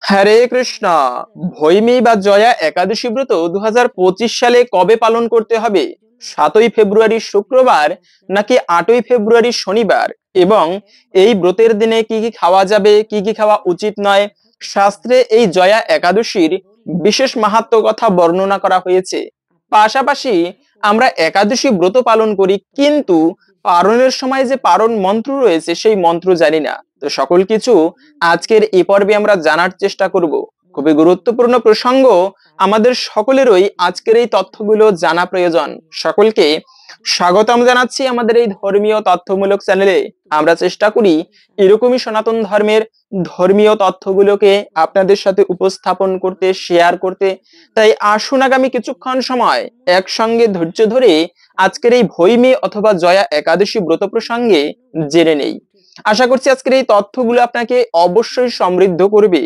হরে কৃষ্ণ। ভৈমী বা জয়া একাদশী ব্রত 2025 সালে কবে পালন করতে হবে? 7ই ফেব্রুয়ারি শুক্রবার নাকি 8ই ফেব্রুয়ারি শনিবার? এবং এই ব্রতের দিনে কি কি খাওয়া যাবে, কি কি খাওয়া উচিত নয়? শাস্ত্রে এই জয়া একাদশীর বিশেষ মাহাত্ম্য কথা বর্ণনা করা হয়েছে। পাশাপাশি আমরা একাদশী ব্রত পালন করি, কিন্তু পালনের সময় যে পারণ মন্ত্র রয়েছে সেই মন্ত্র জানি না। তো সকল কিছু আজকের এই পর্বে আমরা জানার চেষ্টা করব। খুবই গুরুত্বপূর্ণ প্রসঙ্গ, আমাদের সকলেরই আজকের এই তথ্যগুলো জানা প্রয়োজন। সকলকে স্বাগতম জানাচ্ছি আমাদের এই ধর্মীয় তথ্যমূলক চ্যানেলে। আমরা চেষ্টা করি এরকমই সনাতন ধর্মের ধর্মীয় তথ্যগুলোকে আপনাদের সাথে উপস্থাপন করতে, শেয়ার করতে। তাই আসুন আগামী কিছুক্ষণ সময় একসঙ্গে ধৈর্য ধরে আজকের এই ভৈমী অথবা জয়া একাদশী ব্রত প্রসঙ্গে জেনে নেই। আশা করছি আজকের এই তথ্যগুলো আপনাকে অবশ্যই সমৃদ্ধ করবে।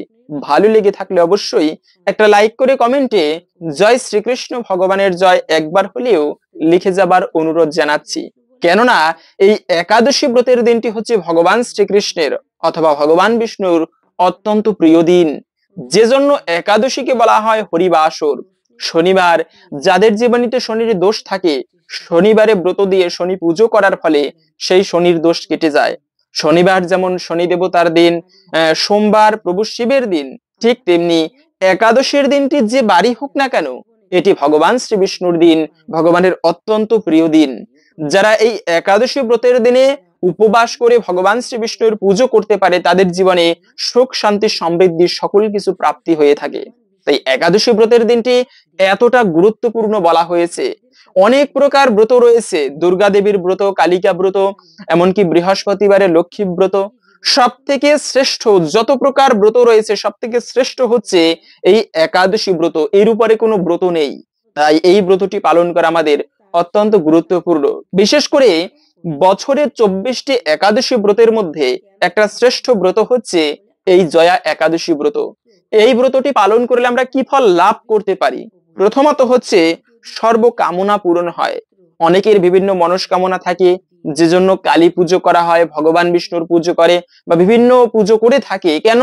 ভালো লেগে থাকলে অবশ্যই একটা লাইক করে কমেন্টে জয় শ্রীকৃষ্ণ ভগবানের জয় একবার হলেও লিখে যাবার অনুরোধ জানাচ্ছি। কেননা এই একাদশী ব্রতের দিনটি হচ্ছে ভগবান শ্রীকৃষ্ণের অথবা ভগবান বিষ্ণুর অত্যন্ত প্রিয় দিন, যে জন্য একাদশীকে বলা হয় হরিবাসর। শনিবার যাদের জীবনীতে শনির দোষ থাকে, শনিবারে ব্রত দিয়ে শনি পুজো করার ফলে সেই শনির দোষ কেটে যায়। শনিবার যেমন শনি দেবতার দিন, সোমবার প্রভু শিবের দিন, ঠিক তেমনি একাদশীর দিনটি যে বাড়ি হোক না কেন, এটি ভগবান শ্রী বিষ্ণুর দিন, ভগবানের অত্যন্ত প্রিয় দিন। যারা এই একাদশী ব্রতের দিনে উপবাস করে ভগবান শ্রী বিষ্ণুর পুজো করতে পারে, তাদের জীবনে সুখ শান্তি সমৃদ্ধি সকল কিছু প্রাপ্তি হয়ে থাকে। তাই একাদশী ব্রতের দিনটি এতটা গুরুত্বপূর্ণ বলা হয়েছে। অনেক প্রকার ব্রত রয়েছে, দুর্গা দেবীর ব্রত, কালিকা ব্রত, এমনকি বৃহস্পতিবারে লক্ষ্মী ব্রত। সব থেকে শ্রেষ্ঠ যত প্রকার ব্রত রয়েছে, সব থেকে শ্রেষ্ঠ হচ্ছে এই একাদশী ব্রত। এর উপরে কোনো ব্রত নেই। তাই এই ব্রতটি পালন করা আমাদের অত্যন্ত গুরুত্বপূর্ণ। বিশেষ করে বছরের 24টি একাদশী ব্রতের মধ্যে একটা শ্রেষ্ঠ ব্রত হচ্ছে এই জয়া একাদশী ব্রত। এই ব্রতটি পালন করলে আমরা কি ফল লাভ করতে পারি? প্রথমত হচ্ছে সর্বকামনা পূরণ হয়। অনেকের বিভিন্ন মনস্কামনা থাকে, যে জন্য কালী পুজো করা হয়, ভগবান বিষ্ণুর পুজো করে বা বিভিন্ন পুজো করে থাকে। কেন?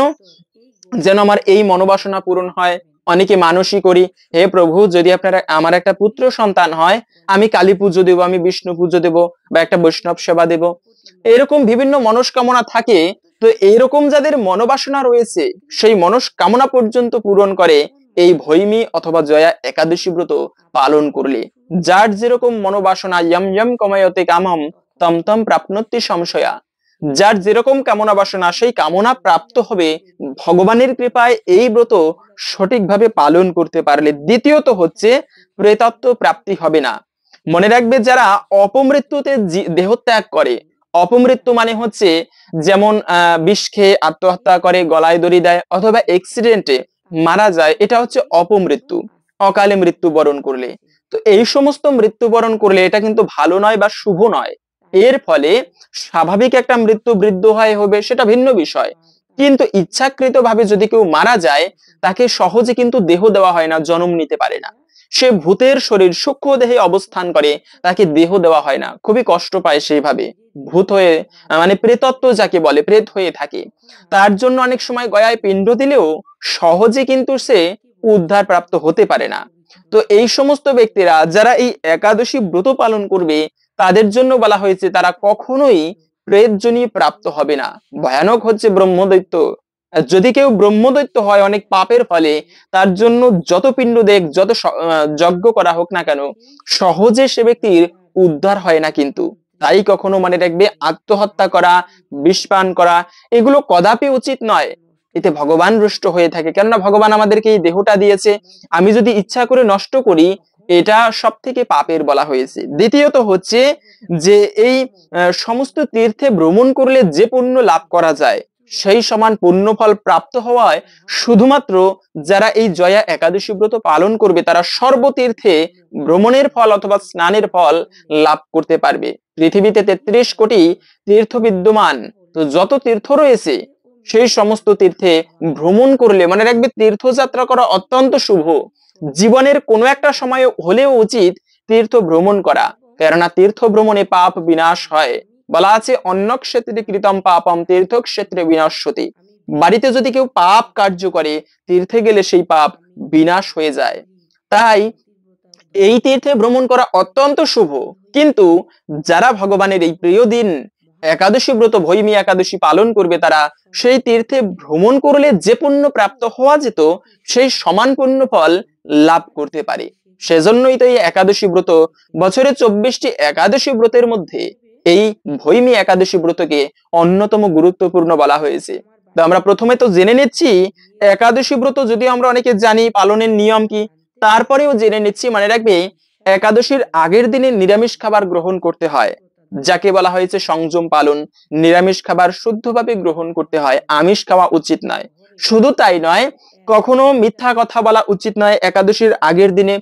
যেন আমার এই মনোবাসনা পূরণ হয়। অনেকে মানসিক করি, হে প্রভু, যদি আপনারা আমার একটা পুত্র সন্তান হয়, আমি কালী পুজো দেব, আমি বিষ্ণু পুজো দেব, বা একটা বৈষ্ণব সেবা দেব। এরকম বিভিন্ন মনস্কামনা থাকে। তো এইরকম যাদের মনোবাসনা রয়েছে, সেই মনস্কামনা পর্যন্ত পূরণ করে এই ভৈমী অথবা জয়া একাদশী ব্রত পালন করলে। যার যেরকম মনোবাসনা, ইয়ম ইয়ম কমায়তে কামম তম তম প্রাপ্নতি সংশয়া। যার যেরকম কামনা বাসনা, সেই কামনা প্রাপ্ত হবে ভগবানের কৃপায় এই ব্রত সঠিকভাবে পালন করতে পারলে। দ্বিতীয়ত হচ্ছে প্রেতত্ব প্রাপ্তি হবে না। মনে রাখবে, যারা অপমৃত্যুতে দেহত্যাগ করে, অপমৃত্যু মানে হচ্ছে যেমন বিষ খেয়ে আত্মহত্যা করে, গলায় দড়ি দেয়, অথবা অ্যাক্সিডেন্টে মারা যায়, এটা হচ্ছে অপমৃত্যু, অকালে মৃত্যুবরণ করলে। তো এই সমস্ত মৃত্যুবরণ করলে এটা কিন্তু ভালো নয় বা শুভ নয়। এর ফলে স্বাভাবিক একটা মৃত্যু বৃদ্ধ হয় হবে, সেটা ভিন্ন বিষয়। কিন্তু ইচ্ছাকৃত ভাবে যদি কেউ মারা যায়, তাকে সহজে কিন্তু দেহ দেওয়া হয় না, জন্ম নিতে পারে না। সে ভূতের শরীর সূক্ষ্ম দেহে অবস্থান করে, তাকে দেহ দেওয়া হয় না, খুবই কষ্ট পায় সেইভাবে ভূত হয়ে, মানে প্রেতত্ব যাকে বলে, প্রেত হয়ে থাকে। তার জন্য অনেক সময় গয়ায় পিণ্ড দিলেও সহজে কিন্তু সে উদ্ধার প্রাপ্ত হতে পারে না। তো এই সমস্ত ব্যক্তিরা যারা এই একাদশী ব্রত পালন করবে, তাদের জন্য বলা হয়েছে তারা কখনোই প্রেতজনী প্রাপ্ত হবে না। ভয়ানক হচ্ছে ব্রহ্মদৈত্য। যদি কেউ ব্রহ্মদৈত্য হয় অনেক পাপের ফলে, তার জন্য যত পিণ্ড দেখ, যত যজ্ঞ করা হোক না কেন, সহজে সে ব্যক্তির উদ্ধার হয় না কিন্তু। তাই কখনো মনে রাখবে, আত্মহত্যা করা, বিষ পান করা, এগুলো কদাপি উচিত নয়। এতে ভগবান রুষ্ট হয়ে থাকে। কেননা ভগবান আমাদেরকে এই দেহটা দিয়েছে, আমি যদি ইচ্ছা করে নষ্ট করি, এটা সব থেকে পাপের বলা হয়েছে। দ্বিতীয়ত হচ্ছে যে এই সমস্ত তীর্থে ভ্রমণ করলে যে পুণ্য লাভ করা যায়, সেই সমান পুণ্যফল প্রাপ্ত হওয়ায় শুধুমাত্র যারা এই জয়া একাদশী ব্রত পালন করবে, তারা সর্বতীর্থে ভ্রমণের ফল অথবা স্নানের ফল লাভ করতে পারবে। পৃথিবীতে 33 কোটি তীর্থ বিদ্যমান। তো যত তীর্থ রয়েছে, সেই সমস্ত তীর্থে ভ্রমণ করলে, মনে রাখবে, তীর্থযাত্রা করা অত্যন্ত শুভ। জীবনের কোনো একটা সময় হলেও উচিত তীর্থ ভ্রমণ করা, কেননা তীর্থ ভ্রমণে পাপ বিনাশ হয়। বলা আছে, অন্য ক্ষেত্রে কৃতম পাপম তীর্থ ক্ষেত্রে বিনশ্যতি। বাড়িতে যদি কেউ পাপ কার্য করে, তীর্থে গেলে সেই পাপ বিনাশ হয়ে যায়। তাই এই তীর্থে ভ্রমণ করা অত্যন্ত শুভ। কিন্তু যারা ভগবানের এই প্রিয় দিন একাদশী ব্রত ভৈমী একাদশী পালন করবে, তারা সেই তীর্থে ভ্রমণ করলে যে পুণ্য প্রাপ্ত হওয়া যেত, সেই সমান পুণ্য ফল লাভ করতে পারে। সেজন্যই তো এই একাদশী ব্রত, বছরে 24টি একাদশী ব্রতের মধ্যে এই ভৈমী একাদশী ব্রতকে অন্যতম গুরুত্বপূর্ণ বলা হয়েছে। তো আমরা প্রথমে তো জেনে নিচ্ছি একাদশী ব্রত, যদিও আমরা অনেকে জানি পালনের নিয়ম কি, তারপরেও জেনে নিচ্ছি। মনে রাখবে, একাদশীর আগের দিনে নিরামিষ খাবার গ্রহণ করতে হয়, যাকে বলা হয়েছে সংযম পালন। নিরামিষ খাবার শুদ্ধভাবে গ্রহণ করতে হয়, আমিষ খাওয়া উচিত নয়। শুধু তাই নয়, কখনো মিথ্যা কথা বলা উচিত নয়, একাদশীর আগের দিনে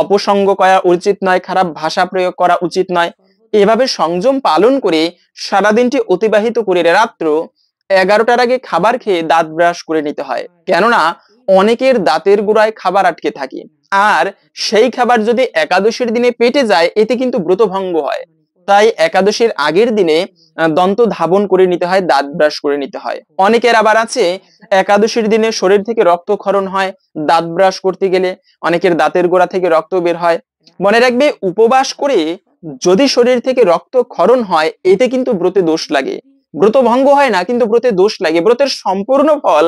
অপসঙ্গ করা উচিত নয়, খারাপ ভাষা প্রয়োগ করা উচিত নয়। এভাবে সংযম পালন করে সারাদিনটি অতিবাহিত করে রাত্র 11টার আগে খাবার খেয়ে দাঁত ব্রাশ করে নিতে হয়। কেননা অনেকের দাঁতের গোড়ায় খাবার আটকে থাকে, আর সেই খাবার যদি একাদশীর দিনে পেটে যায়, এতে কিন্তু ব্রত ভঙ্গ হয়। তাই একাদশীর আগের দিনে দন্ত ধাবন করে নিতে হয়, দাঁত ব্রাশ করে নিতে হয়। অনেকের আবার আছে একাদশীর দিনে শরীর থেকে রক্তক্ষরণ হয় দাঁত ব্রাশ করতে গেলে, অনেকের দাঁতের গোড়া থেকে রক্ত বের হয়। মনে রাখবে, উপবাস করে যদি শরীর থেকে রক্তক্ষরণ হয়, এতে কিন্তু ব্রতে দোষ লাগে। ব্রত ভঙ্গ হয় না, কিন্তু ব্রতে দোষ লাগে। ব্রতের সম্পূর্ণ ফল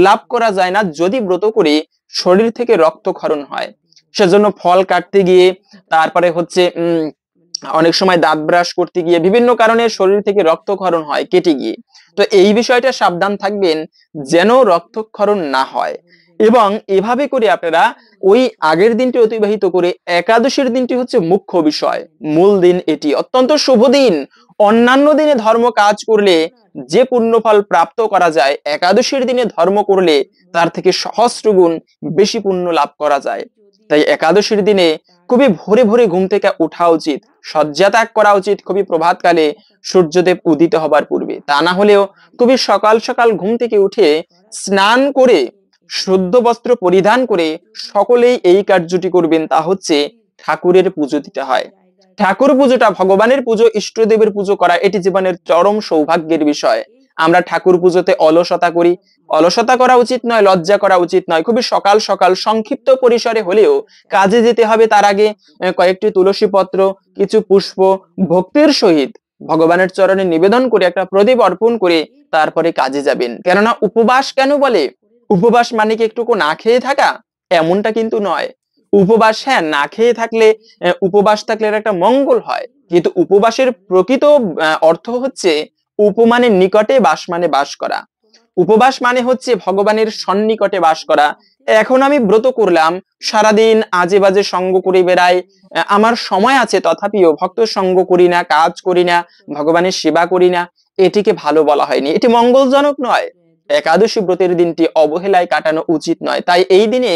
লাভ করা যায় না যদি ব্রত করে শরীর থেকে রক্তক্ষরণ হয়। সেজন্য ফল কাটতে গিয়ে, তারপরে হচ্ছে অনেক সময় দাঁত ব্রাশ করতে গিয়ে বিভিন্ন কারণে শরীর থেকে রক্তক্ষরণ হয় কেটে গিয়ে। তো এই বিষয়টা সাবধান থাকবেন যেন রক্তক্ষরণ না হয়। এবং এভাবে করে আপনারা ওই আগের দিনটি অতিবাহিত করে, একাদশীর দিনটি হচ্ছে মুখ্য বিষয়, মূল দিন, এটি অত্যন্ত শুভ দিন। অন্যান্য দিনে ধর্ম কাজ করলে যে পুণ্যফল প্রাপ্ত করা যায়, একাদশীর দিনে ধর্ম করলে তার থেকে সহস্র গুণ বেশি পুণ্য লাভ করা যায়। তাই একাদশীর দিনে খুবই ভোরে ভোরে ঘুম থেকে ওঠা উচিত, শয্যা ত্যাগ করা উচিত খুবই প্রভাতকালে সূর্যদেব উদিত হবার পূর্বে। তা না হলেও খুবই সকাল সকাল ঘুম থেকে উঠে স্নান করে শুদ্ধ বস্ত্র পরিধান করে সকলেই এই কার্যটি করবেন। তা হচ্ছে ঠাকুরের পুজো দিতে হয়। ঠাকুর পুজোটা, ভগবানের পুজো, ইষ্টদেবের পুজো করা, এটি জীবনের চরম সৌভাগ্যের বিষয়। আমরা ঠাকুর পুজোতে অলসতা করি, অলসতা করা উচিত নয়, লজ্জা করা উচিত নয়। খুবই সকাল সকাল সংক্ষিপ্ত পরিসরে হলেও কাজে যেতে হবে। তার আগে কয়েকটি তুলসী পত্র, কিছু পুষ্প ভক্তির সহিত ভগবানের চরণে নিবেদন করে একটা প্রদীপ অর্পণ করে তারপরে কাজে যাবেন। কেননা উপবাস কেন বলে? উপবাস মানে কি একটুকু না খেয়ে থাকা? এমনটা কিন্তু নয়। উপবাস, হ্যাঁ, না খেয়ে থাকলে, উপবাস থাকলে একটা মঙ্গল হয়, কিন্তু উপবাসের প্রকৃত অর্থ হচ্ছে উপমানের নিকটে, বাস মানে বাস করা। উপবাস মানে হচ্ছে ভগবানের সন্নিকটে বাস করা। এখন আমি ব্রত করলাম, সারাদিন আজে বাজে সঙ্গ করে বেড়াই, আমার সময় আছে তথাপিও ভক্ত সঙ্গ করি না, কাজ করি না, ভগবানের সেবা করি না, এটিকে ভালো বলা হয়নি, এটি মঙ্গলজনক নয়। একাদশী ব্রতের দিনটি অবহেলায় কাটানো উচিত নয়। তাই এই দিনে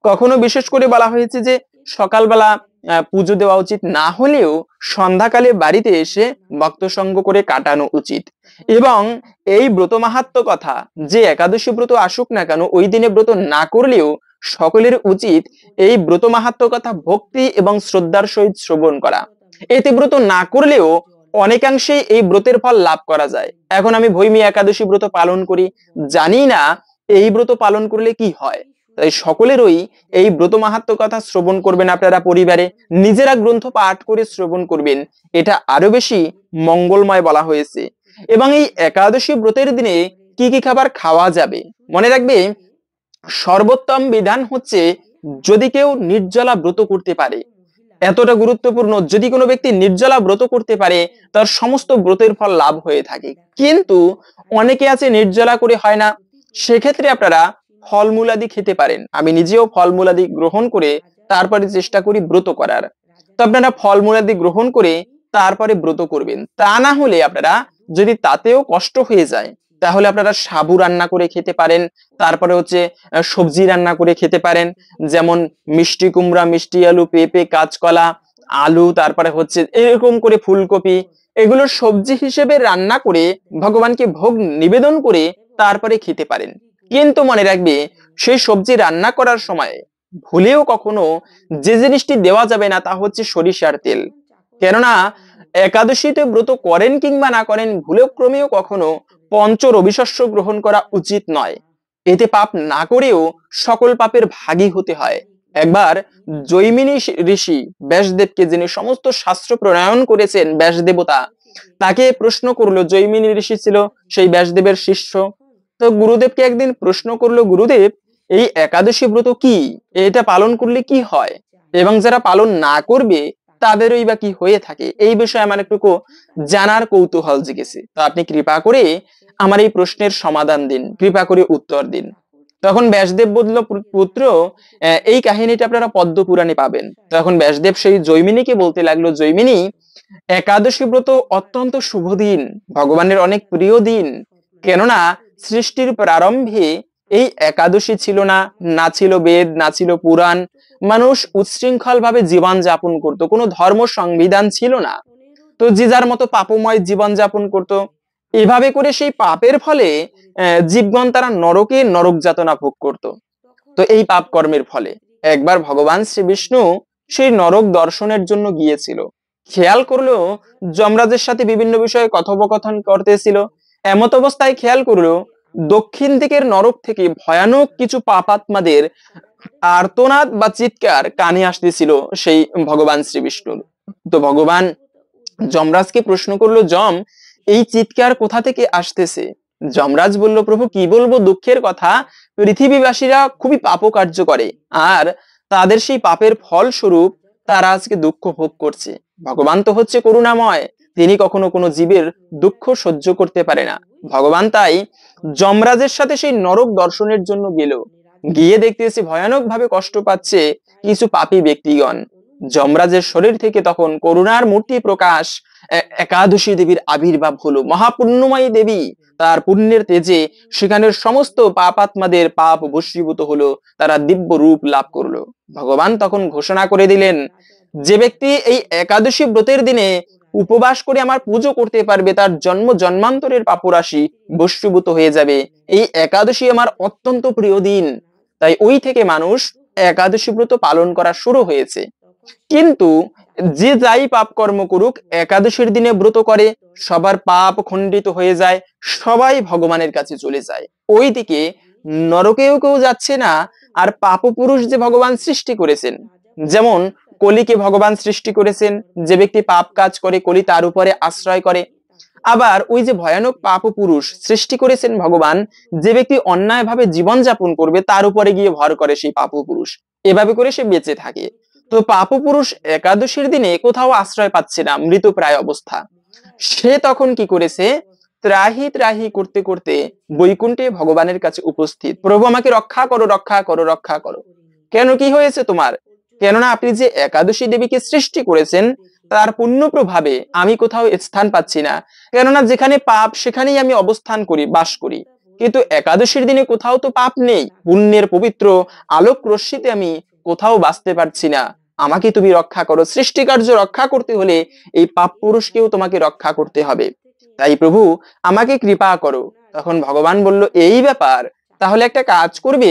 কখনো বিশেষ করে বলা হয়েছে যে সকালবেলা পুজো দেওয়া উচিত না হলেও সন্ধ্যাকালে বাড়িতে এসে ভক্ত সঙ্গ করে কাটানো উচিত। এবং এই ব্রত মাহাত্ম্য কথা, যে একাদশী ব্রত আসুক না কেন, ওই দিনে ব্রত না করলেও সকলের উচিত এই ব্রত মাহাত্ম্য কথা ভক্তি এবং শ্রদ্ধার সহিত শ্রবণ করা। এতে ব্রত না করলেও অনেকাংশেই এই ব্রতের ফল লাভ করা যায়। এখন আমি ভৈমী একাদশী ব্রত পালন করি, জানি না এই ব্রত পালন করলে কি হয়। তাই সকলেরই এই ব্রত মাহাত্ম্য কথা শ্রবণ করবেন, আপনারা পরিবারে নিজেরা গ্রন্থ পাঠ করে শ্রবণ করবেন, এটা আরো বেশি মঙ্গলময় বলা হয়েছে। এবং এই একাদশী ব্রতের দিনে কি কি খাবার খাওয়া যাবে, মনে রাখবে, সর্বোত্তম বিধান হচ্ছে যদি কেউ নির্জলা ব্রত করতে পারে, এতটা গুরুত্বপূর্ণ, যদি কোনো ব্যক্তি নির্জলা ব্রত করতে পারে তার সমস্ত ব্রতের ফল লাভ হয়ে থাকে। কিন্তু অনেকে আছে নির্জলা করে হয় না, সেক্ষেত্রে আপনারা ফলমূলাদি খেতে পারেন। আমি নিজেও ফলমূলাদি গ্রহণ করে তারপরে চেষ্টা করি ব্রত করার। তো আপনারা ফলমূলাদি গ্রহণ করে তারপরে ব্রত করবেন। তা না হলে আপনারা যদি তাতেও কষ্ট হয়ে যায়, তাহলে আপনারা সাবু রান্না করে খেতে পারেন, তারপরে হচ্ছে সবজি রান্না করে খেতে পারেন, যেমন মিষ্টি কুমড়া, মিষ্টি আলু, পেঁপে, কাঁচকলা, আলু, তারপরে হচ্ছে এরকম করে ফুলকপি, এগুলো সবজি হিসেবে রান্না করে ভগবানকে ভোগ নিবেদন করে তারপরে খেতে পারেন। কিন্তু মনে রাখবে, সেই সবজি রান্না করার সময় ভুলেও কখনো যে জিনিসটি দেওয়া যাবে না তা হচ্ছে সরিষার তেল। কেননা একাদশীতে ব্রত করেন কিংবা না করেন, ভুলেও ক্রমেও কখনো পঞ্চ রবি শস্য গ্রহণ করা উচিত নয়। এতে পাপ না করেও সকল পাপের ভাগী হতে হয়। একবার জৈমিনী ঋষি ব্যাসদেবকে, যিনি সমস্ত শাস্ত্র প্রণয়ন করেছেন, ব্যাস দেবতা, তাকে প্রশ্ন করলো। জৈমিনী ঋষি ছিল সেই ব্যাসদেবের শিষ্য। তো গুরুদেবকে একদিন প্রশ্ন করলো, গুরুদেব, এই একাদশী ব্রত কি? এটা পালন করলে কি হয়, এবং যারা পালন না করবে তাদেরই বা কি হয়ে থাকে? এই বিষয়ে আমার একটু জানার কৌতূহল জেগেছে। তো আপনি কৃপা করে আমার এই প্রশ্নের সমাধান দিন, কৃপা করে উত্তর দিন। তখন ব্যাসদেব বলল, পুত্র, এই কাহিনীটা আপনারা পদ্ম পুরাণে পাবেন। তখন ব্যাসদেব সেই জৈমিনীকে বলতে লাগলো, জৈমিনী, একাদশী ব্রত অত্যন্ত শুভ দিন, ভগবানের অনেক প্রিয় দিন। কেননা সৃষ্টির প্রারম্ভে এই একাদশী ছিল না, না ছিল বেদ, না ছিল পুরাণ। মানুষ উচ্ছৃঙ্খল ভাবে জীবন যাপন করত, কোনো ধর্ম সংবিধান ছিল না। তো যে যার মতো পাপময় জীবন যাপন করত। এভাবে করে সেই পাপের ফলে জীবগণ তারা নরকে নরক যাতনা ভোগ করত। তো এই পাপ কর্মের ফলে একবার ভগবান শ্রী বিষ্ণু সেই নরক দর্শনের জন্য গিয়েছিল। খেয়াল করলো যমরাজের সাথে বিভিন্ন বিষয়ে কথোপকথন করতেছিল। এমত অবস্থায় খেয়াল করলো দক্ষিণ দিকের নরক থেকে ভয়ানক কিছু পাপাত্মাদের আর্তনাদ বা চিৎকার কানে আসতেছিল সেই ভগবান শ্রী বিষ্ণুর। তো ভগবান যমরাজকে প্রশ্ন করলো, যম, এই চিৎকার কোথা থেকে আসতেছে? যমরাজ বলল, প্রভু, কি বলবো দুঃখের কথা, পৃথিবীবাসীরা খুবই পাপ কার্য করে, আর তাদের সেই পাপের ফল স্বরূপ তারা আজকে দুঃখ ভোগ করছে। ভগবান তো হচ্ছে করুণাময়, তিনি কখনো কোনো জীবের দুঃখ সহ্য করতে পারে না। ভগবান তাই যমরাজের সাথে সেই নরক দর্শনের জন্য গেল। গিয়ে দেখতেছে ভয়ানক ভাবে কষ্ট পাচ্ছে কিছু পাপী ব্যক্তিগণ। যমরাজের শরীর থেকে তখন করুণার মূর্তি প্রকাশ, একাদশী দেবীর আবির্ভাব হলো। মহাপুণ্যময়ী দেবী, তার পুণ্যের তেজে সেখানের সমস্ত পাপাত্মাদের পাপ ভস্মীভূত হলো, তারা দিব্য রূপ লাভ করলো। ভগবান তখন ঘোষণা করে দিলেন, যে ব্যক্তি এই একাদশী ব্রতের দিনে উপবাস করে আমার পুজো করতে পারবে, তার জন্ম জন্মান্তরের পাপরাশি ভস্মীভূত হয়ে যাবে। এই একাদশী আমার অত্যন্ত প্রিয় দিন। তাই ওই থেকে মানুষ একাদশী ব্রত পালন করা শুরু হয়েছে। কিন্তু যে যাই পাপ কর্ম করুক, একাদশীর দিনে ব্রত করে সবার পাপ খণ্ডিত হয়ে যায়, সবাই ভগবানের কাছে চলে যায়। ওইদিকে নরকেও কেউ যাচ্ছে না। আর পাপ পুরুষ যে ভগবান সৃষ্টি করেছেন, যেমন কলিকে ভগবান সৃষ্টি করেছেন, যে ব্যক্তি পাপ কাজ করে কলি তার উপরে আশ্রয় করে। আবার ওই যে ভয়ানক পাপ পুরুষ সৃষ্টি করেছেন ভগবান, যে ব্যক্তি অন্যায় ভাবে জীবন যাপন করবে তার উপরে গিয়ে ভর করে সেই পাপ পুরুষ। এভাবে করে সে বেঁচে থাকে। তো পাপ পুরুষ একাদশীর দিনে কোথাও আশ্রয় পাচ্ছে না, মৃতপ্রায় অবস্থা। সে তখন কি করেছে, ত্রাহি ত্রাহি করতে করতে বৈকুণ্ঠে ভগবানের কাছে উপস্থিত। প্রভু, আমাকে রক্ষা করো, রক্ষা করো, রক্ষা করো। কেন, কি হয়েছে তোমার? কেননা আপনি যে একাদশী দেবীকে সৃষ্টি করেছেন, তার পুণ্য প্রভাবে আমি কোথাও স্থান পাচ্ছি না। কেননা যেখানে পাপ সেখানেই আমি অবস্থান করি, বাস করি। কিন্তু একাদশীর দিনে কোথাও তো পাপ নেই, পুণ্যের পবিত্র আলোক রশ্মিতে আমি কোথাও বাঁচতে পারছি না। আমাকে তুমি রক্ষা করো। সৃষ্টি কার্য রক্ষা করতে হলে এই পাপ পুরুষকেও তোমাকে রক্ষা করতে হবে। তাই প্রভু, আমাকে কৃপা করো। তখন ভগবান বলল, এই ব্যাপার, তাহলে একটা কাজ করবে,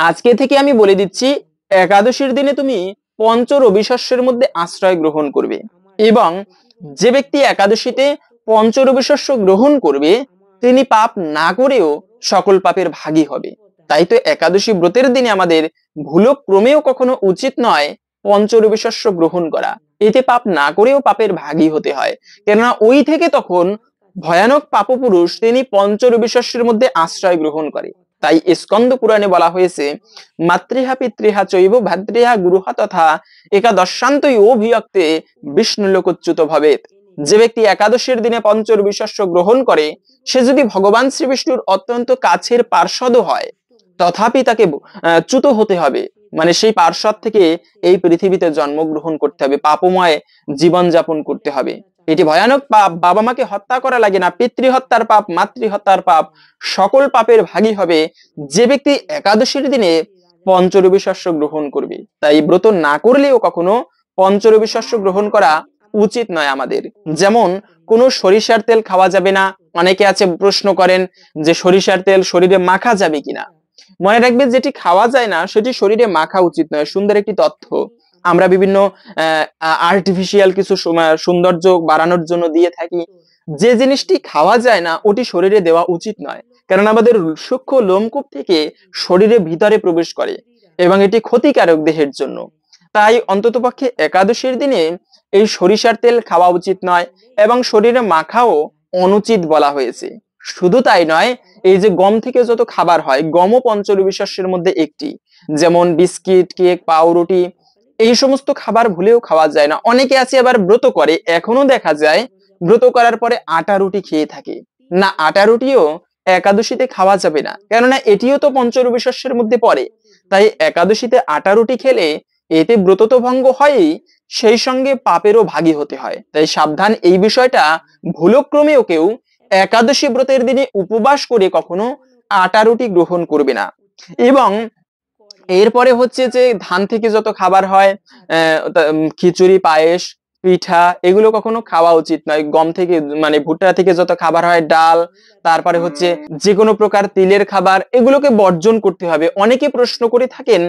আজকে থেকে আমি বলে দিচ্ছি, একাদশীর দিনে তুমি পঞ্চ রবি শস্যের মধ্যে আশ্রয় গ্রহণ করবে, এবং যে ব্যক্তি একাদশীতে পঞ্চ রবি শস্য গ্রহণ করবে তিনি পাপ না করেও সকল পাপের ভাগী হবে। তাই তো একাদশী ব্রতের দিনে আমাদের ভুলক্রমেও কখনো উচিত নয় পঞ্চ রবি শস্য গ্রহণ করা। এতে পাপ না করেও পাপের ভাগী হতে হয়। কেননা ওই থেকে তখন ভয়ানক পাপ পুরুষ তিনি পঞ্চ রবি শস্যের মধ্যে আশ্রয় গ্রহণ করে। তাই স্কন্দ পুরাণে বলা হয়েছে, মাতৃহা পিতৃহা চৈব ভাতৃহা গুরুহা তথা একাদশান্তই অভিয়ক্তে বিষ্ণু লোকচ্যুত ভবেত। যে ব্যক্তি একাদশীর দিনে পঞ্চ রবি শস্য গ্রহণ করে সে যদি ভগবান শ্রী বিষ্ণুর অত্যন্ত কাছের পার্ষদ হয়, তথাপি তাকে চ্যুত হতে হবে। মানে সেই পার্ষদ থেকে এই পৃথিবীতে জন্মগ্রহণ করতে হবে, পাপময় জীবন যাপন করতে হবে। এটি ভয়ানক পাপ। বাবা মাকে হত্যা করা লাগে না, পিতৃহত্যার পাপ, মাতৃহত্যার পাপ, সকল পাপের ভাগী হবে যে ব্যক্তি একাদশীর দিনে পঞ্চরবি শস্য গ্রহণ করবে। তাই ব্রত না করলেও কখনো পঞ্চরবি শস্য গ্রহণ করা উচিত নয় আমাদের। যেমন কোনো সরিষার তেল খাওয়া যাবে না। অনেকে আছে প্রশ্ন করেন যে সরিষার তেল শরীরে মাখা যাবে কিনা। মনে রাখবে, যেটি খাওয়া যায় না সেটি শরীরে মাখা উচিত নয়। সুন্দর একটি তথ্য। আমরা বিভিন্ন আর্টিফিশিয়াল কিছু সৌন্দর্য বাড়ানোর জন্য দিয়ে থাকি। যে জিনিসটি খাওয়া যায় না ওটি শরীরে দেওয়া উচিত নয়, কারণ আমাদের সূক্ষ্ম লোমকূপ থেকে শরীরের ভিতরে প্রবেশ করে এবং এটি ক্ষতিকারক দেহের জন্য। তাই অন্ততপক্ষে একাদশীর দিনে এই সরিষার তেল খাওয়া উচিত নয় এবং শরীরে মাখাও অনুচিত বলা হয়েছে। শুধু তাই নয়, এই যে গম থেকে যত খাবার হয়, গমও পঞ্চরবি শস্যের মধ্যে একটি, যেমন বিস্কিট, কেক, পাউরুটি, এই সমস্ত খাবার ভুলেও খাওয়া যায় না। অনেকে আছে আবার ব্রত করে, এখনো দেখা যায় ব্রত করার পরে আটা রুটি খেয়ে থাকে। না, আটা রুটিও একাদশীতে খাওয়া যাবে না, কেননা এটিও তো পঞ্চরবি শস্যের মধ্যে পড়ে। তাই একাদশীতে আটা রুটি খেলে এতে ব্রত তো ভঙ্গ হয়ই, সেই সঙ্গে পাপেরও ভাগী হতে হয়। তাই সাবধান, এই বিষয়টা ভুলক্রমেও কেউ একাদশী ব্রতের দিনে উপবাস করে কখনো আটা রুটি গ্রহণ করবে না। এবং এরপরে হচ্ছে যে ধান থেকে যত খাবার হয়, খিচুড়ি, পায়েস, পিঠা, এগুলো কখনো খাওয়া উচিত নয়। গম থেকে মানে ভুট্টা থেকে যত খাবার হয়, ডাল, তারপরে হচ্ছে যে কোনো প্রকার তিলের খাবার, এগুলোকে বর্জন করতে হবে। অনেকে প্রশ্ন করে থাকেন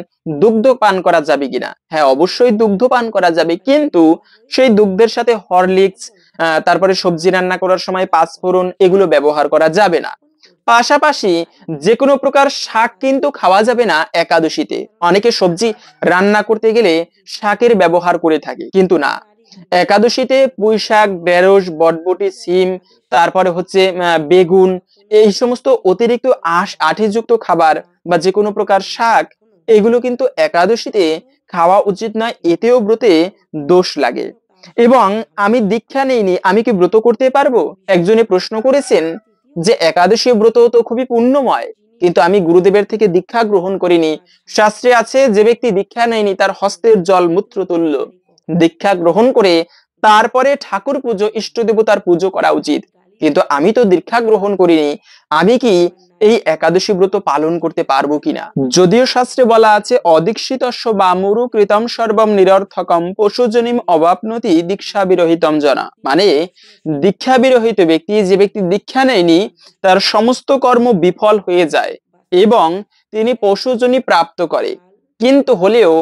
দুগ্ধ পান করা যাবে কিনা। হ্যাঁ, অবশ্যই দুগ্ধ পান করা যাবে, কিন্তু সেই দুগ্ধের সাথে হরলিক্স, তারপরে সবজি রান্না করার সময় পাঁচফোড়ন, এগুলো ব্যবহার করা যাবে না। পাশাপাশি যে কোনো প্রকার শাক কিন্তু খাওয়া যাবে না একাদশীতে। অনেকে সবজি রান্না করতে গেলে শাকের ব্যবহার করে থাকে, কিন্তু না, একাদশীতে পুঁই শাক, ঢেঁড়স, বটবটি, সিম, তারপরে হচ্ছে বেগুন, এই সমস্ত অতিরিক্ত আঁঠিযুক্ত খাবার বা যে কোনো প্রকার শাক, এগুলো কিন্তু একাদশীতে খাওয়া উচিত নয়, এতেও ব্রতে দোষ লাগে। এবং আমি দীক্ষা নেইনি, আমি কি ব্রত করতে পারবো? একজনে প্রশ্ন করেছেন যে একাদশী ব্রত তো খুবই পুণ্যময়, কিন্তু আমি গুরুদেবের থেকে দীক্ষা গ্রহণ করিনি। শাস্ত্রে আছে যে ব্যক্তি দীক্ষা নেয়নি তার হস্তের জল মূত্র তুল্য। দীক্ষা গ্রহণ করে তারপরে ঠাকুর পুজো, ইষ্ট দেবতার পুজো করা উচিত, কিন্তু আমি তো দীক্ষা গ্রহণ করিনি, আমি কি এই একাদশী ব্রত পালন করতে পারবো কিনা? যদিও শাস্ত্রে বলা আছে অদীক্ষিতস্য বা মুরু কৃতম সর্বম নিরর্থকম পশুজনিম অবাপনতি দীক্ষা বিরহিতম জনা, মানে দীক্ষা বিরহিত ব্যক্তি, যে ব্যক্তি দীক্ষা নেয়নি, তার সমস্ত কর্ম বিফল হয়ে যায় এবং তিনি পশুজনি প্রাপ্ত করে। কিন্তু হলেও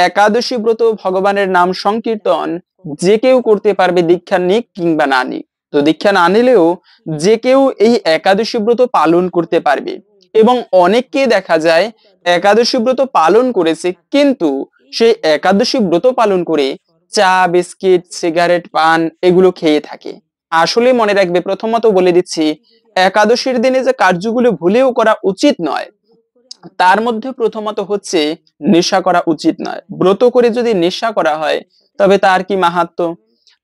একাদশী ব্রত, ভগবানের নাম সংকীর্তন যে কেউ করতে পারবে, দীক্ষা নিক কিংবা না নিক। তো দীক্ষা না নিলেও যে কেউ এই একাদশী ব্রত পালন করতে পারবে। এবং অনেককে দেখা যায় একাদশী ব্রত পালন করেছে, কিন্তু সেই একাদশী ব্রত পালন করে চা, বিস্কিট, সিগারেট, পান, এগুলো খেয়ে থাকে। আসলে মনে রাখবে, প্রথমত বলে দিচ্ছি, একাদশীর দিনে যে কার্যগুলো ভুলেও করা উচিত নয়, তার মধ্যে প্রথমত হচ্ছে নেশা করা উচিত নয়। ব্রত করে যদি নেশা করা হয় তবে তার কি মাহাত্ম্য।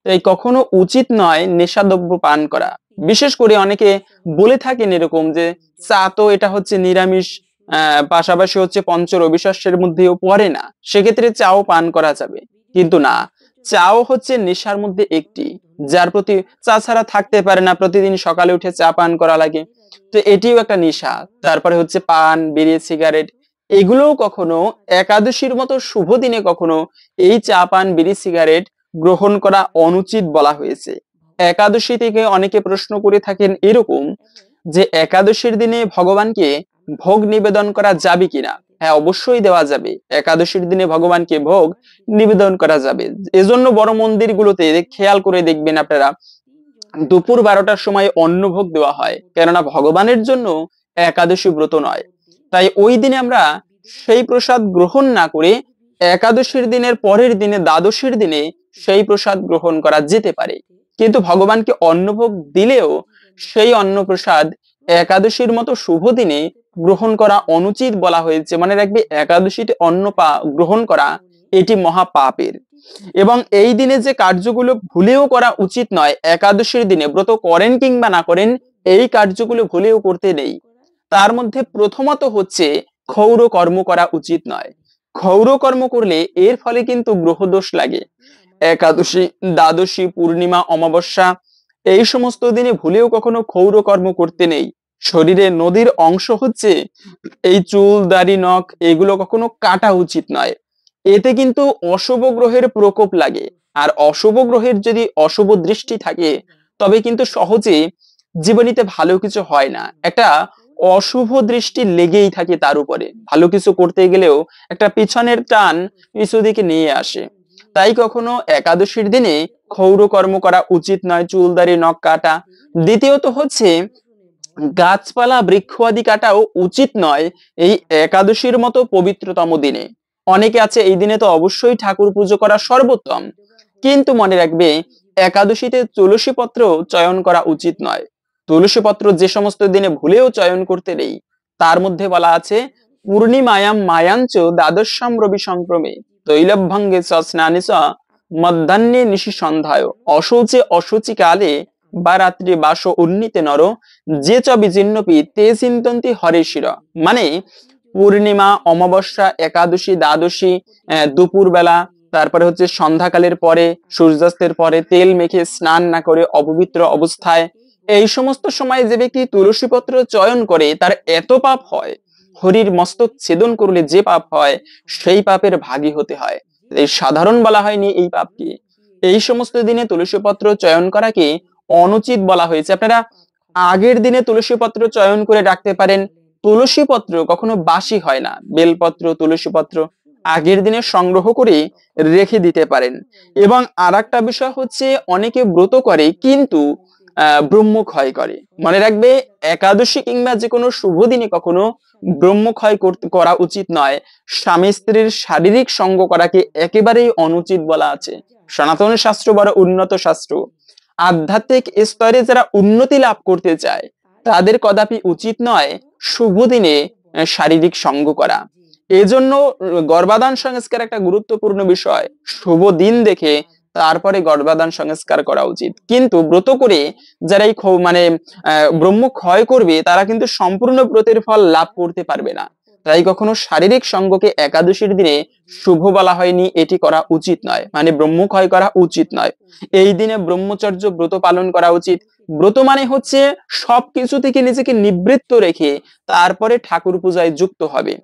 তাই কখনো উচিত নয় নেশাদ্রব্য পান করা। বিশেষ করে অনেকে বলে থাকেন এরকম যে চা তো এটা হচ্ছে নিরামিষ, পাশাপাশি হচ্ছে পঞ্চ রবি শস্যের মধ্যেও পড়ে না, সেক্ষেত্রে চাও পান করা যাবে। কিন্তু না, চাও হচ্ছে নেশার মধ্যে একটি, যার প্রতি চা ছাড়া থাকতে পারে না, প্রতিদিন সকালে উঠে চা পান করা লাগে, তো এটিও একটা নেশা। তারপরে হচ্ছে পান, বিড়ি, সিগারেট, এগুলোও কখনো একাদশীর মতো শুভ দিনে কখনো এই চা, পান, বিড়ি, সিগারেট গ্রহণ করা অনুচিত বলা হয়েছে। একাদশী থেকে অনেকে প্রশ্ন করে থাকেন এরকম যে একাদশীর দিনে ভগবানকে ভোগ নিবেদন করা যাবে কিনা। হ্যাঁ, অবশ্যই দেওয়া যাবে। একাদশীর দিনে ভগবানকে ভোগ নিবেদন করা যাবে। এজন্য বড় মন্দিরগুলোতে খেয়াল করে দেখবেন আপনারা, দুপুর 12টার সময় অন্নভোগ দেওয়া হয়, কেননা ভগবানের জন্য একাদশী ব্রত নয়। তাই ওই দিনে আমরা সেই প্রসাদ গ্রহণ না করে একাদশীর দিনের পরের দিনে, দ্বাদশীর দিনে সেই প্রসাদ গ্রহণ করা যেতে পারে। কিন্তু ভগবানকে অন্নভোগ দিলেও সেই অন্নপ্রসাদ একাদশীর মতো শুভ দিনে গ্রহণ করা অনুচিত বলা হয়েছে। মনে রাখবে, একাদশীতে অন্ন গ্রহণ করা এটি মহা পাপের। এবং এই দিনে যে কার্যগুলো ভুলেও করা উচিত নয়, একাদশীর দিনে ব্রত করেন কিংবা না করেন, এই কার্যগুলো ভুলেও করতে নেই। তার মধ্যে প্রথমত হচ্ছে ক্ষৌর কর্ম করা উচিত নয়। ক্ষৌর কর্ম করলে এর ফলে কিন্তু গ্রহদোষ লাগে। একাদশী, দ্বাদশী, পূর্ণিমা, অমাবস্যা, এই সমস্ত দিনে ভুলেও কখনো ক্ষৌর কর্ম করতে নেই। শরীরে নদীর অংশ হচ্ছে এই চুল, দাড়ি, নখ, এগুলো কখনো কাটা উচিত নয়। এতে কিন্তু অশুভ গ্রহের প্রকোপ লাগে, আর অশুভ গ্রহের যদি অশুভ দৃষ্টি থাকে তবে কিন্তু সহজে জীবনীতে ভালো কিছু হয় না। একটা অশুভ দৃষ্টি লেগেই থাকে তার উপরে, ভালো কিছু করতে গেলেও একটা পিছনের টান পিছু দিকে নিয়ে আসে। তাই কখনো একাদশীর দিনে ক্ষৌর কর্ম করা উচিত নয়, চুল দাড়ি নখ কাটা। দ্বিতীয়ত হচ্ছে গাছপালা বৃক্ষ আদি কাটাও উচিত নয় এই একাদশীর মতো পবিত্রতম দিনে। অনেকে আছে এই দিনে তো অবশ্যই ঠাকুর পুজো করা সর্বোত্তম, কিন্তু মনে রাখবে একাদশীতে তুলসী পত্র চয়ন করা উচিত নয়। তুলসী পত্র যে সমস্ত দিনে ভুলেও চয়ন করতে নেই, তার মধ্যে বলা আছে পূর্ণিমায়াম মায়াঞ্চ দ্বাদশ্যাম রবি সংক্রমে তৈলভ্যঙ্গে চ স্নানে চ মধ্যাহ্নে নিশি সন্ধ্যায় অশৌচে অশুচি কালে বা রাত্রি বাস উন্নীতে নর যে চ বিচিন্নপি তে চিন্তন্তি হরে শির। মানে পূর্ণিমা, অমাবস্যা, একাদশী, দ্বাদশী, দুপুর বেলা, তারপরে হচ্ছে সন্ধ্যাকালের পরে, সূর্যাস্তের পরে তেল মেখে স্নান না করে অপবিত্র অবস্থায় এই সমস্ত সময় যে ব্যক্তি তুলসী পত্র চয়ন করে তার এত পাপ হয়, হরির মস্তক ছেদন করলে যে পাপ হয় সেই পাপের ভাগী হতে হয়। এই সাধারণ বলা হয়নি এই পাপকে। এই সমস্ত দিনে তুলসী পত্র চয়ন করাকে অনুচিত বলা হয়েছে। আপনারা আগের দিনে তুলসী পত্র চয়ন করে রাখতে পারেন। তুলসী পত্র কখনো বাসি হয় না, বেলপত্র, তুলসী পত্র আগের দিনে সংগ্রহ করে রেখে দিতে পারেন। এবং আর একটা বিষয় হচ্ছে অনেকে ব্রত করে কিন্তু ব্রহ্মক্ষয় করে। মনে রাখবে একাদশী কিংবা যে কোনো শুভ দিনে কখনো ব্রহ্মক্ষয় করা উচিত নয়। স্বামী স্ত্রীর শারীরিক সঙ্গ করাকে একেবারেই অনুচিত বলা আছে। সনাতন শাস্ত্র বড় উন্নত শাস্ত্র। আধ্যাত্মিক স্তরে যারা উন্নতি লাভ করতে চায় তাদের কদাপি উচিত নয় শুভ দিনে শারীরিক সঙ্গ করা। এজন্য গর্ভাধান সংস্কার একটা গুরুত্বপূর্ণ বিষয়। শুভ দিন দেখে তারপরে গর্ভাধান সংস্কার করা উচিত। কিন্তু ব্রত করে যারা এই মানে ব্রহ্মক্ষয় করবে তারা কিন্তু সম্পূর্ণ ব্রতের ফল লাভ করতে পারবে না। তাই কখনো শারীরিক সঙ্গকে একাদশীর দিনে শুভ বলা হয়নি, এটি করা উচিত নয়, মানে ব্রহ্মক্ষয় করা উচিত নয়। এই দিনে ব্রহ্মচর্য ব্রত পালন করা উচিত। ব্রত মানে হচ্ছে সবকিছু থেকে নিজেকে নিবৃত্ত রেখে তারপরে ঠাকুর পূজায় যুক্ত হবে,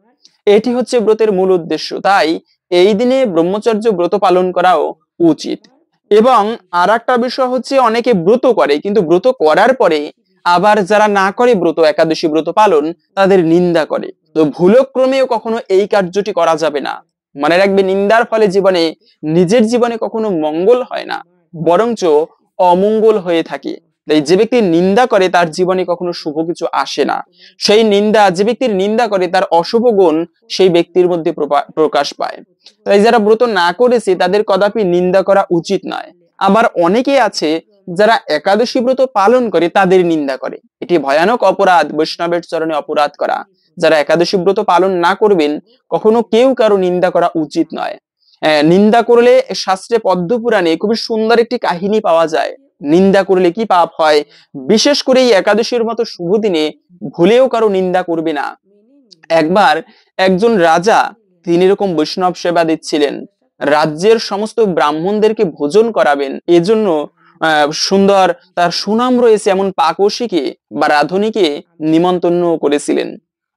এটি হচ্ছে ব্রতের মূল উদ্দেশ্য। তাই এই দিনে ব্রহ্মচর্য ব্রত পালন করাও উচিত। এবং আর একটা বিষয় হচ্ছে অনেকে ব্রত করে কিন্তু ব্রত করার পরে আবার যারা না করে ব্রত, একাদশী ব্রত পালন, তাদের নিন্দা করে। তো ভুলক্রমেও কখনো এই কার্যটি করা যাবে না। মনে রাখবে নিন্দার ফলে জীবনে, নিজের জীবনে কখনো মঙ্গল হয় না, বরঞ্চ অমঙ্গল হয়ে থাকে। তাই যে ব্যক্তি নিন্দা করে তার জীবনে কখনো শুভ কিছু আসে না। সেই নিন্দা, যে ব্যক্তির নিন্দা করে তার অশুভ গুণ সেই ব্যক্তির মধ্যে প্রকাশ পায়। তাই যারা ব্রত না করেছে তাদের কদাপি নিন্দা করা উচিত নয়। আবার অনেকে আছে যারা একাদশী ব্রত পালন করে তাদের নিন্দা করে, এটি ভয়ানক অপরাধ, বৈষ্ণবের চরণে অপরাধ করা। যারা একাদশী ব্রত পালন না করবেন কখনো কেউ কারো নিন্দা করা উচিত নয়। নিন্দা করলে শাস্ত্রে পদ্মপুরাণে খুবই সুন্দর একটি কাহিনী পাওয়া যায়। নিন্দা করলে কি পাপ হয়, বিশেষ করে এই একাদশীর মতো শুভ দিনে ভুলেও কারো নিন্দা করবে না। একবার একজন রাজা, তিনি এরকম বৈষ্ণব সেবা দিচ্ছিলেন, রাজ্যের সমস্ত ব্রাহ্মণদেরকে ভোজন করাবেন, এজন্য সুন্দর তার সুনাম রয়েছে এমন পাকশীকে বা রাধুনীকে নিমন্ত্রণ করেছিলেন।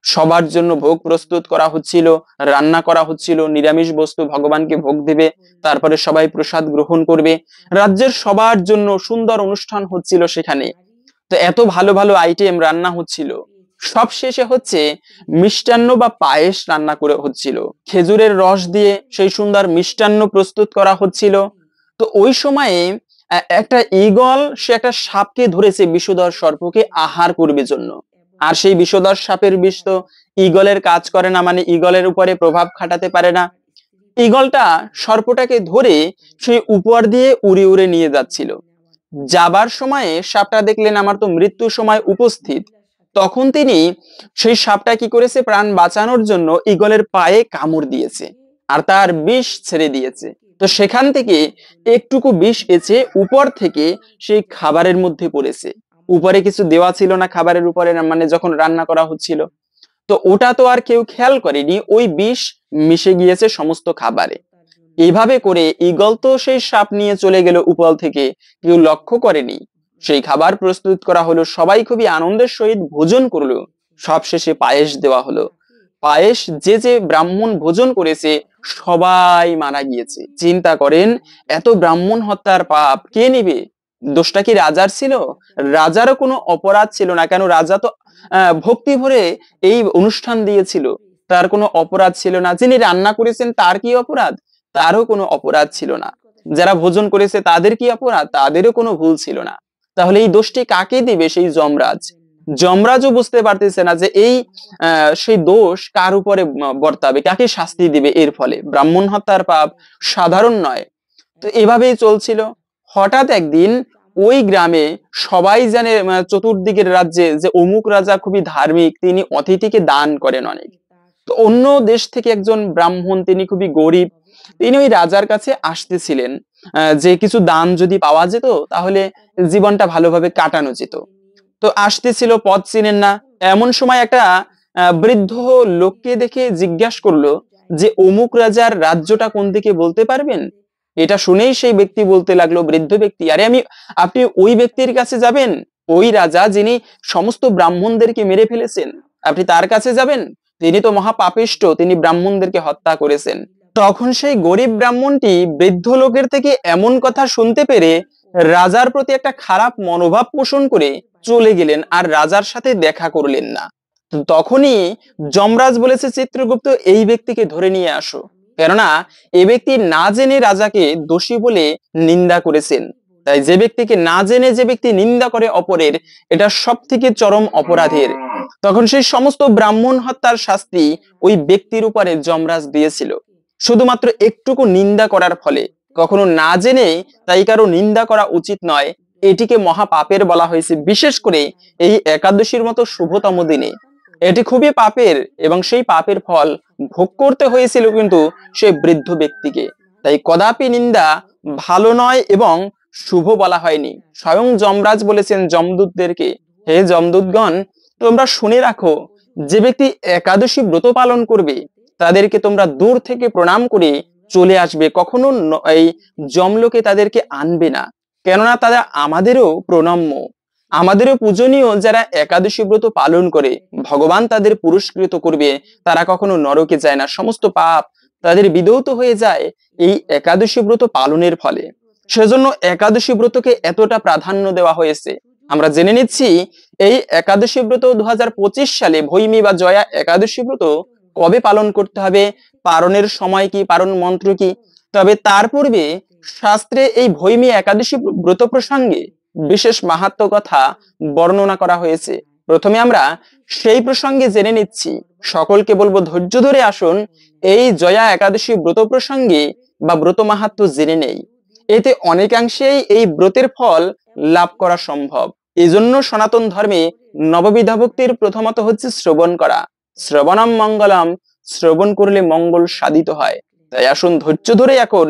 সবার জন্য ভোগ প্রস্তুত করা হচ্ছিল, রান্না করা হচ্ছিল, নিরামিষ বস্তু ভগবানকে ভোগ দেবে, তারপরে সবাই প্রসাদ গ্রহণ করবে। রাজ্যের সবার জন্য সুন্দর অনুষ্ঠান হচ্ছিল সেখানে। তো এত ভালো ভালো আইটেম রান্না হচ্ছিল, সব শেষে হচ্ছে মিষ্টান্ন বা পায়েস রান্না করে হচ্ছিল, খেজুরের রস দিয়ে সেই সুন্দর মিষ্টান্ন প্রস্তুত করা হচ্ছিল। তো ওই সময়ে একটা ঈগল, সে একটা সাপকে ধরেছে, বিষধর সর্পকে আহার করবে জন্য। আর সেই বিষধর সাপের বিষ তো ঈগলের কাজ করে না, মানে ঈগলের উপরে প্রভাব খাটাতে পারে না। ঈগলটা সর্পটাকে ধরে সেই উপর দিয়ে উড়ে উড়ে নিয়ে যাচ্ছিল। যাবার সময়ে সাপটা দেখলেন আমার তো মৃত্যু সময় উপস্থিত। তখন তিনি সেই সাপটা কি করেছে, প্রাণ বাঁচানোর জন্য ঈগলের পায়ে কামড় দিয়েছে আর তার বিষ ছেড়ে দিয়েছে। তো সেখান থেকে একটুকু বিষ এসে উপর থেকে সেই খাবারের মধ্যে পড়েছে। উপরে কিছু দেওয়া ছিল না খাবারের উপরে, মানে যখন রান্না করা হচ্ছিল, তো ওটা তো আর কেউ খেয়াল করেনি, ওই বিষ মিশে গিয়েছে সমস্ত খাবারে। এইভাবে করে ঈগল তো সেই সাপ নিয়ে চলে গেল উপর থেকে, কেউ লক্ষ্য করেনি। সেই খাবার প্রস্তুত করা হলো, সবাই খুবই আনন্দের সহিত ভোজন করলো। সবশেষে পায়েস দেওয়া হলো। পায়েস যে যে ব্রাহ্মণ ভোজন করেছে সবাই মারা গিয়েছে। চিন্তা করেন, এত ব্রাহ্মণ হত্যার পাপ কে নেবে? দোষটা কি রাজার ছিল? রাজারও কোনো অপরাধ ছিল না, কেন রাজা তো ভক্তি ভরে এই অনুষ্ঠান দিয়েছিল, তার কোনো অপরাধ ছিল না। যিনি রান্না করেছেন তার কি অপরাধ? তারও কোনো অপরাধ ছিল না। যারা ভোজন করেছে তাদের কি অপরাধ? তাদেরও কোনো ভুল ছিল না। তাহলে এই দোষটি কাকে দিবে? সেই যমরাজ। যমরাজও বুঝতে পারতেছে না যে এই সেই দোষ কার উপরে বর্তাবে, কাকে শাস্তি দিবে এর ফলে। ব্রাহ্মণ হত্যার পাপ সাধারণ নয়। তো এভাবেই চলছিল। হঠাৎ একদিন ওই গ্রামে সবাই জানে, চতুর্দিকের রাজ্যে, যে অমুক রাজা খুবই ধার্মিক, তিনি অতিথিকে দান করেন অনেক। তো অন্য দেশ থেকে একজন ব্রাহ্মণ, তিনি খুবই গরিব, তিনি ওই রাজার কাছে আসতেছিলেন যে কিছু দান যদি পাওয়া যেত তাহলে জীবনটা ভালোভাবে কাটানো যেত। তো আসতেছিল, পথ চিনেন না। এমন সময় একটা বৃদ্ধ লোককে দেখে জিজ্ঞাসা করলো যে অমুক রাজার রাজ্যটা কোন দিকে বলতে পারবেন? এটা শুনেই সেই ব্যক্তি বলতে লাগলো, বৃদ্ধ ব্যক্তি, আরে আপনি ওই ব্যক্তির কাছে যাবেন, ওই রাজা যিনি সমস্ত ব্রাহ্মণদেরকে মেরে ফেলেছেন, আপনি তার কাছে যাবেন? তিনি তো মহাপাপিষ্ট, তিনি ব্রাহ্মণদেরকে হত্যা করেছেন। তখন সেই গরিব ব্রাহ্মণটি বৃদ্ধ লোকের থেকে এমন কথা শুনতে পেরে রাজার প্রতি একটা খারাপ মনোভাব পোষণ করে চলে গেলেন, আর রাজার সাথে দেখা করলেন না। তখনই যমরাজ বলেছে, চিত্রগুপ্ত, এই ব্যক্তিকে ধরে নিয়ে আসো, কেননা এ ব্যক্তি না জেনে রাজাকে দোষী বলে নিন্দা করেছেন। তাই যে ব্যক্তিকে না জেনে যে ব্যক্তি নিন্দা করে অপরের, এটা সব থেকে চরম অপরাধের। তখন সেই সমস্ত ব্রাহ্মণ হত্যার শাস্তি ওই ব্যক্তির উপরে যমরাজ দিয়েছিল, শুধুমাত্র একটুকু নিন্দা করার ফলে। কখনো না জেনে তাই কারো নিন্দা করা উচিত নয়, এটিকে মহাপাপের বলা হয়েছে, বিশেষ করে এই একাদশীর মতো শুভতম দিনে। এটি খুবই পাপের, এবং সেই পাপের ফল ভোগ করতে হয়েছিল কিন্তু সেই বৃদ্ধ ব্যক্তিকে। তাই কদাপি নিন্দা ভালো নয় এবং শুভ বলা হয়নি। স্বয়ং যমরাজ বলেছেন যমদূতদেরকে, হে যমদূতগণ, তোমরা শুনে রাখো, যে ব্যক্তি একাদশী ব্রত পালন করবে তাদেরকে তোমরা দূর থেকে প্রণাম করে চলে আসবে, কখনো এই যমলোকে তাদেরকে আনবে না, কেননা তারা আমাদেরও প্রণম্য, আমাদেরও পূজনীয়। যারা একাদশী ব্রত পালন করে ভগবান তাদের পুরস্কৃত করবে, তারা কখনো নরকে যায় না, সমস্ত পাপ তাদের বিধৌত হয়ে যায় এই একাদশী ব্রত পালনের ফলে। সেজন্য একাদশী ব্রতকে এতটা প্রাধান্য দেওয়া হয়েছে। আমরা জেনে নিচ্ছি এই একাদশী ব্রত 2025 সালে ভৈমী বা জয়া একাদশী ব্রত কবে পালন করতে হবে, পারণের সময় কি, পারণ মন্ত্র কি। তবে তার পূর্বে শাস্ত্রে এই ভৈমী একাদশী ব্রত প্রসঙ্গে বিশেষ মাহাত্ম্য কথা বর্ণনা করা হয়েছে। প্রথমে আমরা সেই প্রসঙ্গে জেনে নিচ্ছি। সকলকে বলবো ধৈর্য ধরে আসুন, এই জয়া একাদশী ব্রত প্রসঙ্গে বা ব্রত মাহাত্ম্য জেনে নেই। এতে অনেকাংশেই এই ব্রতের ফল লাভ করা সম্ভব। এজন্য সনাতন ধর্মে নববিধা ভক্তির প্রথমত হচ্ছে শ্রবণ করা। শ্রবণম মঙ্গলম, শ্রবণ করলে মঙ্গল সাধিত হয়। তাই আসুন ধৈর্য ধরে এখন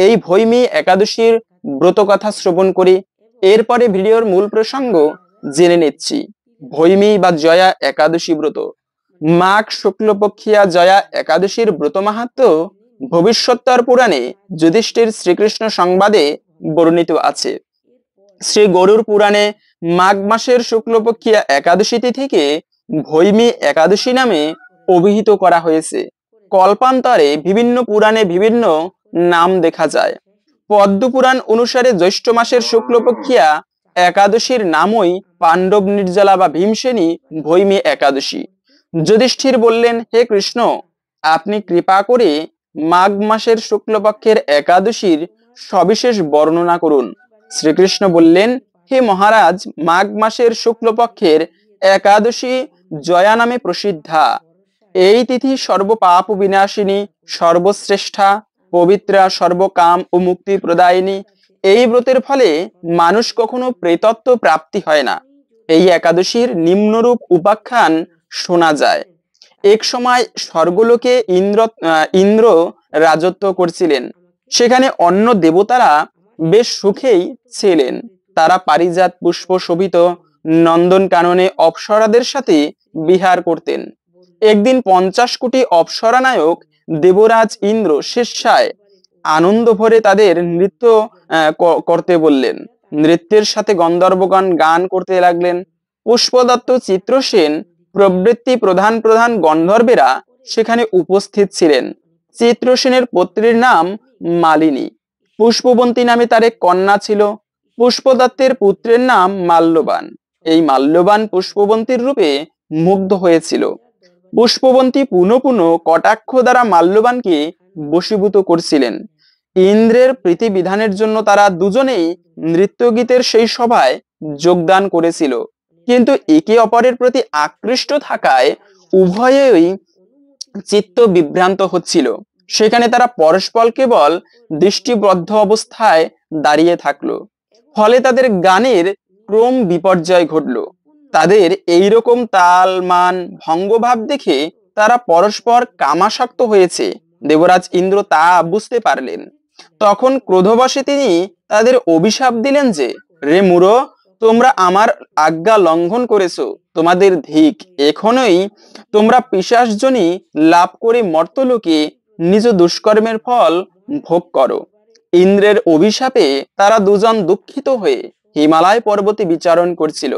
এই ভৈমী একাদশীর ব্রত কথা শ্রবণ করি। এরপরে ভিডিওর মূল প্রসঙ্গ জেনে নিচ্ছি। ভৈমী বা জয়া একাদশী ব্রত। মাঘ শুক্লপক্ষিয়া জয়া একাদশীর ব্রত মাহাত্ম্য ভবিষ্যত্তর পুরাণে যুধিষ্ঠির শ্রীকৃষ্ণ সংবাদে বর্ণিত আছে। শ্রী গরুর পুরাণে মাঘ মাসের শুক্লপক্ষিয়া একাদশী তিথিকে ভৈমী একাদশী নামে অভিহিত করা হয়েছে। কল্পান্তরে বিভিন্ন পুরাণে বিভিন্ন নাম দেখা যায়। পদ্ম পুরাণ অনুসারে জ্যৈষ্ঠ মাসের শুক্লপক্ষিয়া একাদশীর নামই পাণ্ডব নির্জলা বা ভীমসেনী ভৈমী একাদশী। যুধিষ্ঠির বললেন, হে কৃষ্ণ, আপনি কৃপা করে মাঘ মাসের শুক্লপক্ষের একাদশীর সবিশেষ বর্ণনা করুন। শ্রীকৃষ্ণ বললেন, হে মহারাজ, মাঘ মাসের শুক্লপক্ষের একাদশী জয়া নামে প্রসিদ্ধা। এই তিথি সর্বপাপ বিনাশিনী, সর্বশ্রেষ্ঠা, পবিত্রা, সর্বকাম ও মুক্তি প্রদায়িনী। এই ব্রতের ফলে মানুষ কখনো প্রেতত্ব প্রাপ্তি হয় না। এই একাদশীর নিম্নরূপ উপাখ্যান শোনা যায়। এক সময় স্বর্গলোকে ইন্দ্র রাজত্ব করছিলেন। সেখানে অন্য দেবতারা বেশ সুখেই ছিলেন। তারা পারিজাত পুষ্প শোভিত নন্দন কাননে অপ্সরাদের সাথে বিহার করতেন। একদিন 50 কোটি অপ্সরা নায়ক দেবরাজ ইন্দ্র স্বেচ্ছায় আনন্দ ভরে তাদের নৃত্য করতে বললেন। নৃত্যের সাথে গন্ধর্বগণ গান করতে লাগলেন। পুষ্পদত্ত, চিত্রসেন প্রভৃতি প্রধান প্রধান গন্ধর্বেরা সেখানে উপস্থিত ছিলেন। চিত্রসেনের পত্নীর নাম মালিনী। পুষ্পবন্তী নামে তার এক কন্যা ছিল। পুষ্পদত্তের পুত্রের নাম মাল্যবান। এই মাল্যবান পুষ্পবন্তীর রূপে মুগ্ধ হয়েছিল। পুষ্পবন্তী পুনঃ পুনঃ কটাক্ষ দ্বারা মাল্যবানকে বশীভূত করছিলেন। ইন্দ্রের প্রীতিবিধানের জন্য তারা দুজনেই নৃত্যগীতের সেই সভায় যোগদান করেছিল, কিন্তু একে অপরের প্রতি আকৃষ্ট থাকায় উভয়েই চিত্ত বিভ্রান্ত হচ্ছিল। সেখানে তারা পরস্পর কেবল দৃষ্টিবদ্ধ অবস্থায় দাঁড়িয়ে থাকলো। ফলে তাদের গানের ক্রম বিপর্যয় ঘটলো। তাদের এইরকম তাল মান ভঙ্গভাব দেখে তারা পরস্পর কামাসক্ত হয়েছে। দেবরাজ ইন্দ্র তা বুঝতে পারলেন। তখন ক্রোধবশে তিনি তাদের অভিশাপ দিলেন যে, রে মূঢ়, তোমরা আমার আজ্ঞা লঙ্ঘন করেছো, তোমাদের ধিক। এখনই তোমরা পিশাচজনী লাভ করে মর্তলোকে নিজ দুষ্কর্মের ফল ভোগ করো। ইন্দ্রের অভিশাপে তারা দুজন দুঃখিত হয়ে হিমালয় পর্বতে বিচরণ করছিল।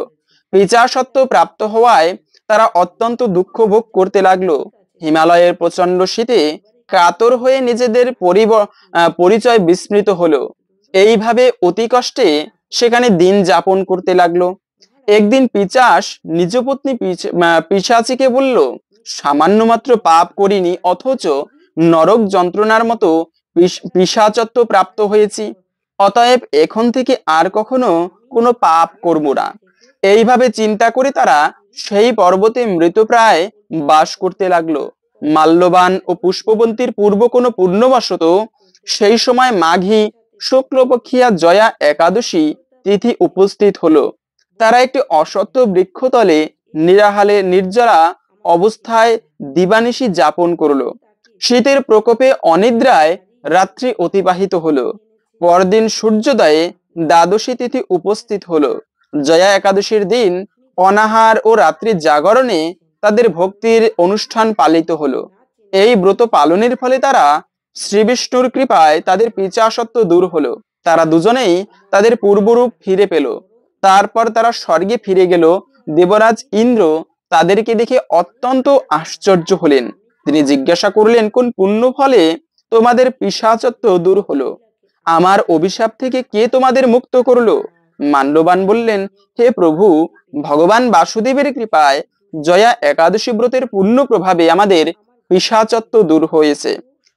পিশাচত্ব প্রাপ্ত হওয়ায় তারা অত্যন্ত দুঃখ ভোগ করতে লাগলো। হিমালয়ের প্রচন্ড শীতে কাতর হয়ে নিজেদের পরিচয় বিস্মৃত হলো। এইভাবে অতি কষ্টে সেখানে দিন যাপন করতে লাগলো। একদিন পিশাচ নিজ পত্নী পিশাচিকে বলল, সামান্য মাত্র পাপ করিনি, অথচ নরক যন্ত্রণার মতো পিশাচত্ব প্রাপ্ত হয়েছি। অতএব এখন থেকে আর কখনো কোনো পাপ করব না। এইভাবে চিন্তা করে তারা সেই পর্বতে মৃতপ্রায় বাস করতে লাগলো। মাল্যবান ও পুষ্পবন্তীর পূর্ব কোনো পুণ্যবশত সেই সময় মাঘী শুক্লপক্ষিয়া জয়া একাদশী তিথি উপস্থিত হলো। তারা একটি অশ্বত্থ বৃক্ষতলে নিরাহারে নির্জরা অবস্থায় দিবানিশি যাপন করলো। শীতের প্রকোপে অনিদ্রায় রাত্রি অতিবাহিত হলো। পরদিন সূর্যোদয়ে দ্বাদশী তিথি উপস্থিত হলো। জয়া একাদশীর দিন অনাহার ও রাত্রি জাগরণে তাদের ভক্তির অনুষ্ঠান পালিত হলো। এই ব্রত পালনের ফলে তারা শ্রীবিষ্ণুর কৃপায় তাদের পিশাচত্ব দূর হলো। তারা দুজনেই তাদের পূর্বরূপ ফিরে পেল। তারপর তারা স্বর্গে ফিরে গেল। দেবরাজ ইন্দ্র তাদেরকে দেখে অত্যন্ত আশ্চর্য হলেন। তিনি জিজ্ঞাসা করলেন, কোন পুণ্য ফলে তোমাদের পিশাচত্ব দূর হলো? আমার অভিশাপ থেকে কে তোমাদের মুক্ত করলো? মাল্যবান বললেন, হে প্রভু, ভগবান বাসুদেবের কৃপায় জয়া একাদশী ব্রতের পুণ্য প্রভাবে আমাদের পিশাচত্ব দূর হয়েছে।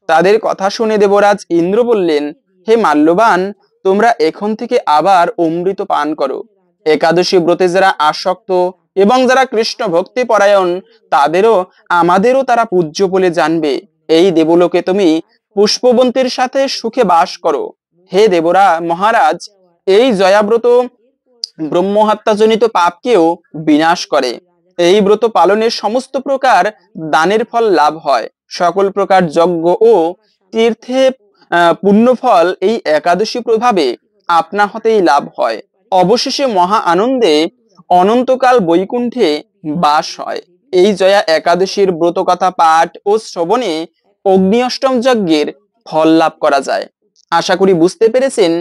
তাদের কথা শুনে দেবরাজ ইন্দ্র বললেন, হে মাল্যবান, তোমরা এখন থেকে আবার অমৃত পান করো। একাদশী ব্রতে যারা আসক্ত এবং যারা কৃষ্ণ ভক্তি পরায়ণ, আমাদেরও তারা পূজ্য বলে জানবে। এই দেবলোকে তুমি পুষ্পবন্তীর সাথে সুখে বাস করো। হে দেবরা মহারাজ, এই জয়াব্রত ব্রহ্মহত্যাজনিত পাপকেও বিনাশ করে। এই ব্রত পালনের সমস্ত প্রকার দানের ফল লাভ হয়। সকল প্রকার যজ্ঞ ও তীর্থে পুণ্যফল এই একাদশী প্রভাবে আপনা হতেই লাভ হয়। অবশেষে মহা আনন্দে অনন্তকাল বৈকুণ্ঠে বাস হয়। এই জয়া একাদশীর ব্রত কথা পাঠ ও শ্রবণে অগ্নি অষ্টম যজ্ঞের ফল লাভ করা যায়। আশা করি বুঝতে পেরেছেন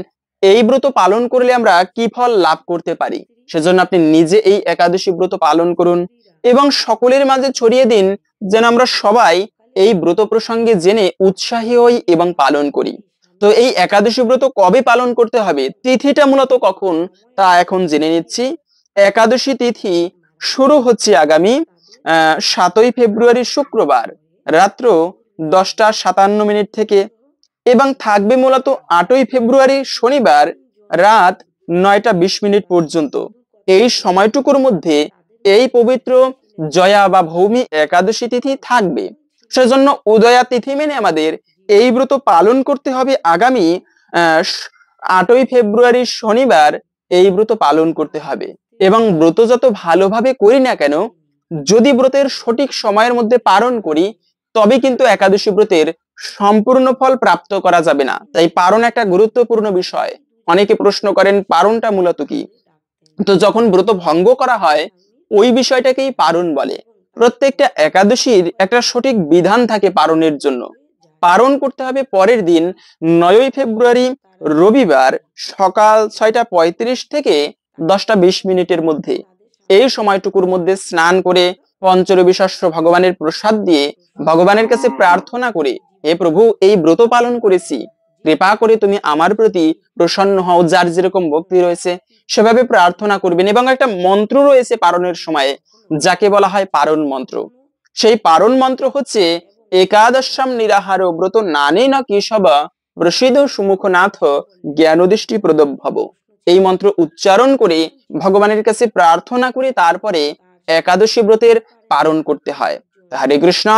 এই ব্রত পালন করলে আমরা কি ফল লাভ করতে পারি। সেজন্য আপনি নিজে এই একাদশী ব্রত পালন করুন এবং সকলের মাঝে ছড়িয়ে দিন, যেন আমরা সবাই এই ব্রত প্রসঙ্গে জেনে উৎসাহী হই এবং পালন করি। তো এই একাদশী ব্রত কবে পালন করতে হবে, তিথিটা মূলত কখন, তা এখন জেনে নিচ্ছি। একাদশী তিথি শুরু হচ্ছে আগামী 7ই ফেব্রুয়ারি শুক্রবার রাত্র 10:57 থেকে এবং থাকবে মূলত 8ই ফেব্রুয়ারি শনিবার রাত 9:20 পর্যন্ত। এই সময়টুকুর মধ্যে এই পবিত্র জয়া বা ভৌমি একাদশী তিথি থাকবে। সেজন্য উদয়া তিথি মেনে আমাদের এই ব্রত পালন করতে হবে। আগামী 8ই ফেব্রুয়ারি শনিবার এই ব্রত পালন করতে হবে এবং ব্রত যত ভালোভাবে করি না কেন, যদি ব্রতের সঠিক সময়ের মধ্যে পালন করি তবে কিন্তু একাদশী ব্রতের সম্পূর্ণ ফল প্রাপ্ত করা যাবে না। তাই পারণ একটা গুরুত্বপূর্ণ বিষয়। অনেকে প্রশ্ন করেন পারণটা মূলত কি। তো যখন ব্রত ভঙ্গ করা হয় ওই বিষয়টাকেই পারণ বলে। প্রত্যেকটা একাদশীর একটা সঠিক বিধান থাকে পারণের জন্য। পালন করতে হবে পরের দিন 9ই ফেব্রুয়ারি রবিবার সকাল 6:35 থেকে 10:20 মধ্যে। এই সময়টুকুর মধ্যে স্নান করে পঞ্চরবি শস্য ভগবানের প্রসাদ দিয়ে ভগবানের কাছে প্রার্থনা করে, হে প্রভু, এই ব্রত পালন করেছি, কৃপা করে তুমি আমার প্রতি প্রসন্ন হও। যার যেরকম ভক্তি রয়েছে সেভাবে প্রার্থনা করবেন এবং একটা মন্ত্র রয়েছে পারণের সময়ে, যাকে বলা হয় পারণ মন্ত্র। সেই পারণ মন্ত্র হচ্ছে একাদশাম নিরাহার ব্রত নানে ন কেশব প্রসিদ্ধ সুমুখনাথ জ্ঞানদৃষ্টি প্রদভব। এই মন্ত্র উচ্চারণ করে ভগবানের কাছে প্রার্থনা করে তারপরে একাদশী ব্রতের পালন করতে হয়। হরে কৃষ্ণ।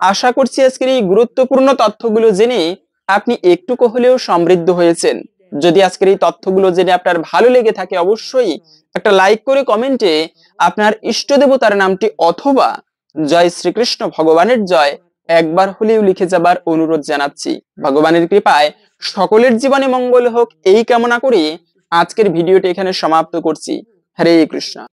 আশা করছি আজকের এই গুরুত্বপূর্ণ তথ্যগুলো জেনে আপনি একটুকু হলেও সমৃদ্ধ হয়েছেন। যদি আজকের এই তথ্যগুলো জেনে আপনার ভালো লেগে থাকে অবশ্যই একটা লাইক করে কমেন্টে আপনার ইষ্ট দেবতার নামটি অথবা জয় শ্রীকৃষ্ণ ভগবানের জয় একবার হলেও লিখে যাবার অনুরোধ জানাচ্ছি। ভগবানের কৃপায় সকলের জীবনে মঙ্গল হোক এই কামনা করে আজকের ভিডিওটি এখানে সমাপ্ত করছি। হরে কৃষ্ণ।